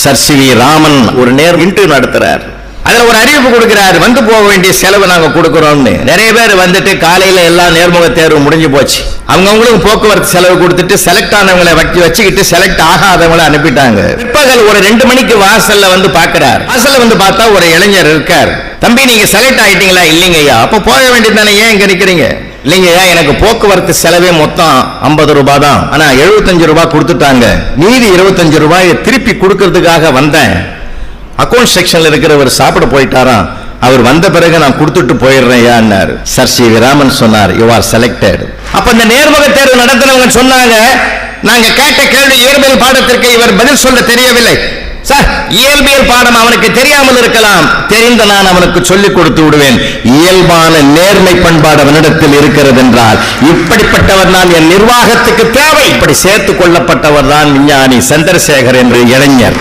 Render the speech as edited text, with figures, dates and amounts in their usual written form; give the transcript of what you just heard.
Sir C V Raman ஒரு interview நடத்துறார். அதுல ஒரு அறிவிப்பு கொடுக்கிறார், வந்து போக வேண்டிய செலவு நாங்க கொடுக்கிறோம்னு. நிறைய பேர் வந்துட்டு காலையில எல்லாம் நேர்முக தேர்வு முடிஞ்சு போச்சு, அவங்கவுங்களுக்கு போக்குவரத்து செலவு கொடுத்துட்டு செலக்ட் ஆனவங்களை வச்சுக்கிட்டு செலக்ட் ஆகாதவங்களை அனுப்பிட்டாங்க. பிற்பகல் ஒரு 2 மணிக்கு வாசல்ல வந்து பாக்குறார். வாசல்ல வந்து பார்த்தா ஒரு இளைஞர் இருக்கார். தம்பி நீங்க செலக்ட் ஆயிட்டீங்களா? இல்லைங்கய்யா. அப்ப போக வேண்டியது தானே, ஏன் இங்க நிக்கிறீங்க? இல்லைங்கய்யா, எனக்கு போக்குவரத்து செலவே மொத்தம் 50 ரூபாய் தான், ஆனா 75 ரூபாய் கொடுத்துட்டாங்க, மீதி 25 ரூபாயை திருப்பி கொடுக்கறதுக்காக வந்தேன். அக்கௌண்ட் செக்ஷன்ல இருக்கிறவர் சாப்பிட போயிட்டாராம், அவர் வந்த பிறகு நான் கொடுத்துட்டு போயிடுறேன். சர் சி வி ராமன் சொன்னார், யூ ஆர் செலக்டட். அப்ப இந்த நேர்முக தேர்வு நடத்தினவங்க சொன்னாங்க, நாங்க கேட்ட கேள்வி இயற்பியல் பாடத்திற்கு இவர் பதில் சொல்ல தெரியவில்லை. சார், இயல்பியல் பாடம் அவனுக்கு தெரியாமல் இருக்கலாம், தெரிந்த நான் அவனுக்கு சொல்லிக் கொடுத்து விடுவேன். இயல்பான நேர்மை பண்பாடு அவனிடத்தில் இருக்கிறது என்றால் இப்படிப்பட்டவர் தான் என் நிர்வாகத்துக்கு தேவை. இப்படி சேர்த்துக் கொள்ளப்பட்டவர் தான் விஞ்ஞானி சந்திரசேகர் என்று இளைஞர்.